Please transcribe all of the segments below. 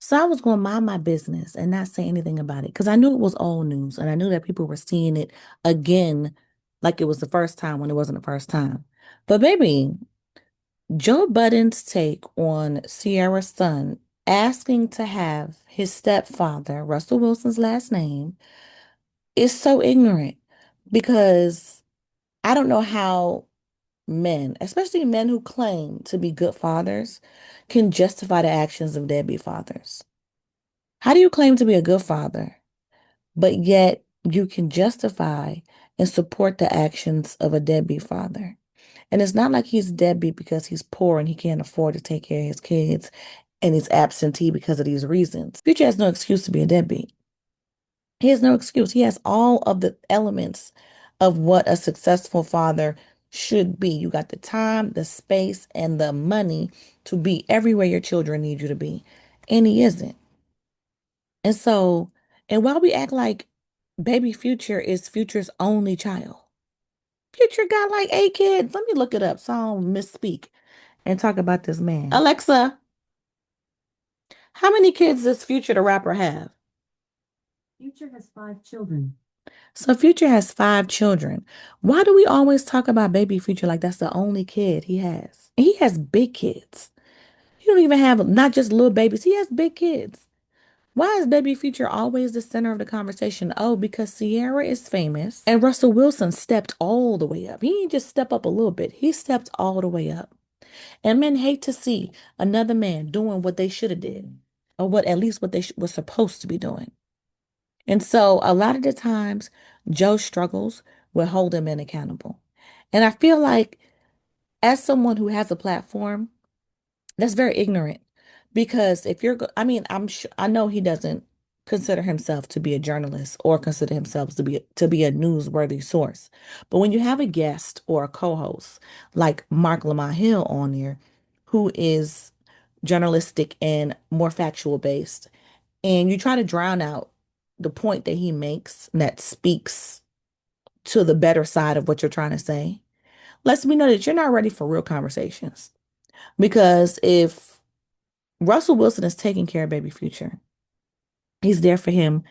So I was going to mind my business and not say anything about it because I knew it was old news and I knew that people were seeing it again like it was the first time when it wasn't the first time. But baby, Joe Budden's take on Sierra's son asking to have his stepfather, Russell Wilson's last name, is so ignorant because I don't know how men, especially men who claim to be good fathers, can justify the actions of deadbeat fathers. How do you claim to be a good father, but yet you can justify and support the actions of a deadbeat father? And it's not like he's deadbeat because he's poor and he can't afford to take care of his kids and he's absentee because of these reasons. Future has no excuse to be a deadbeat. He has no excuse. He has all of the elements of what a successful father should be. You got the time, the space, and the money to be everywhere your children need you to be. And he isn't. And so, and while we act like baby Future is Future's only child, Future got like 8 kids. Let me look it up so I don't misspeak and talk about this man. Alexa, how many kids does Future the rapper have? Future has 5 children. So Future has 5 children. Why do we always talk about baby Future like that's the only kid he has? And he has big kids. He don't even have not just little babies. He has big kids. Why is baby Future always the center of the conversation? Oh, because Sierra is famous and Russell Wilson stepped all the way up. He didn't just step up a little bit. He stepped all the way up. And men hate to see another man doing what they should have did, or what at least what they were supposed to be doing. And so a lot of the times, Joe struggles with holding men accountable. And I feel like as someone who has a platform, that's very ignorant because if you're, I mean, I'm sure I know he doesn't consider himself to be a journalist or consider himself to be a newsworthy source. But when you have a guest or a co-host like Marc Lamont Hill on there, who is journalistic and more factual based, and you try to drown out the point that he makes that speaks to the better side of what you're trying to say, lets me know that you're not ready for real conversations. Because if Russell Wilson is taking care of baby Future, he's there for him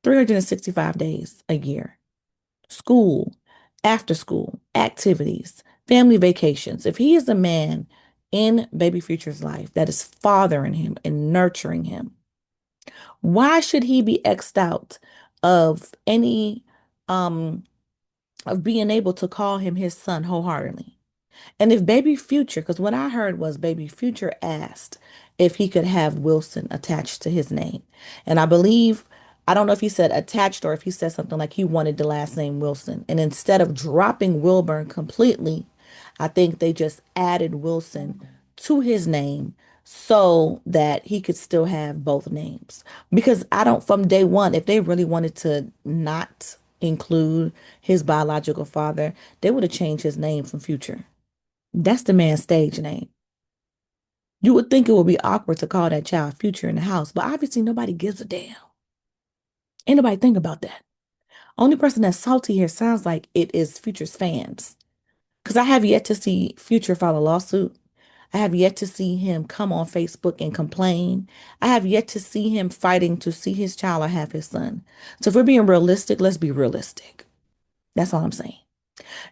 365 days a year. School, after school, activities, family vacations. If he is a man in baby Future's life that is fathering him and nurturing him, why should he be X'd out of any um of being able to call him his son wholeheartedly? And if baby Future, because what I heard was baby Future asked if he could have Wilson attached to his name. And I believe, I don't know if he said attached or if he said something like he wanted the last name Wilson. And instead of dropping Wilburn completely, I think they just added Wilson to his name so that he could still have both names. Because I don't, from day one, if they really wanted to not include his biological father, they would have changed his name from Future. That's the man's stage name. You would think it would be awkward to call that child Future in the house, but obviously nobody gives a damn. Ain't nobody think about that. Only person that's salty here sounds like it is Future's fans. Because I have yet to see Future file a lawsuit. I have yet to see him come on Facebook and complain. I have yet to see him fighting to see his child or have his son. So if we're being realistic, let's be realistic. That's all I'm saying.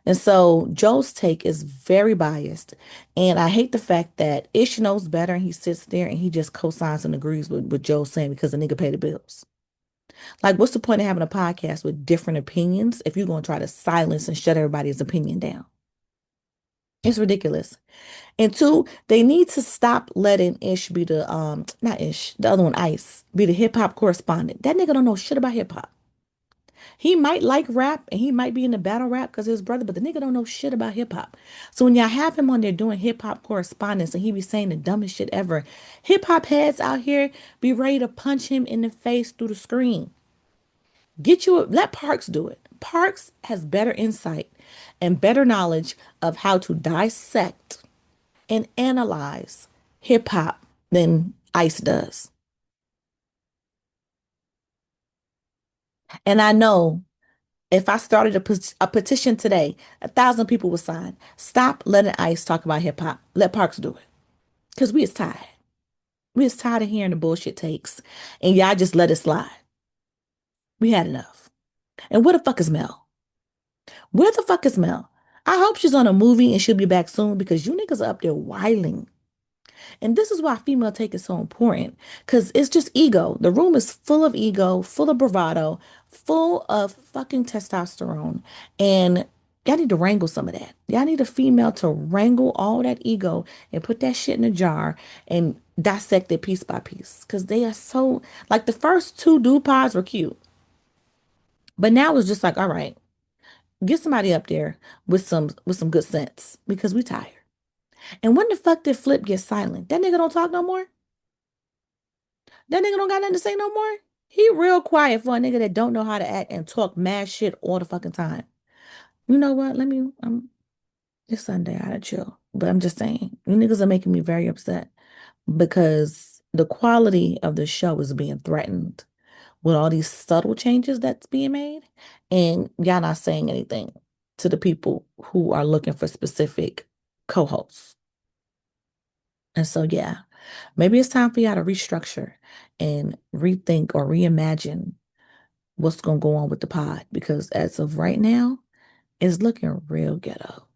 And so Joe's take is very biased. And I hate the fact that Ish knows better and he sits there and he just co-signs and agrees with what Joe's saying because the nigga paid the bills. Like, what's the point of having a podcast with different opinions if you're going to try to silence and shut everybody's opinion down? It's ridiculous. And two, they need to stop letting Ish be the not Ish, the other one, Ice, be the hip hop correspondent. That nigga don't know shit about hip hop. He might like rap and he might be in the battle rap because of his brother, but the nigga don't know shit about hip hop. So when y'all have him on there doing hip hop correspondence and he be saying the dumbest shit ever, hip hop heads out here be ready to punch him in the face through the screen. Let Parks do it. Parks has better insight and better knowledge of how to dissect and analyze hip hop than Ice does. And I know if I started a petition today, 1,000 people would sign. Stop letting ICE talk about hip hop. Let Parks do it. Because we is tired. We just tired of hearing the bullshit takes. And y'all just let it slide. We had enough. And where the fuck is Mel? Where the fuck is Mel? I hope she's on a movie and she'll be back soon because you niggas are up there whiling. And this is why female take is so important because it's just ego. The room is full of ego, full of bravado, full of fucking testosterone. And y'all need to wrangle some of that. Y'all need a female to wrangle all that ego and put that shit in a jar and dissect it piece by piece because they are so like the first two dude pods were cute. But now it's just like, all right, get somebody up there with some good sense because we tired. And when the fuck did Flip get silent? That nigga don't talk no more? That nigga don't got nothing to say no more? He real quiet for a nigga that don't know how to act and talk mad shit all the fucking time. You know what? It's Sunday, I gotta chill. But I'm just saying, you niggas are making me very upset because the quality of the show is being threatened with all these subtle changes that's being made. And y'all not saying anything to the people who are looking for specific co-hosts. And so, yeah, maybe it's time for y'all to restructure and rethink or reimagine what's going to go on with the pod because as of right now, it's looking real ghetto.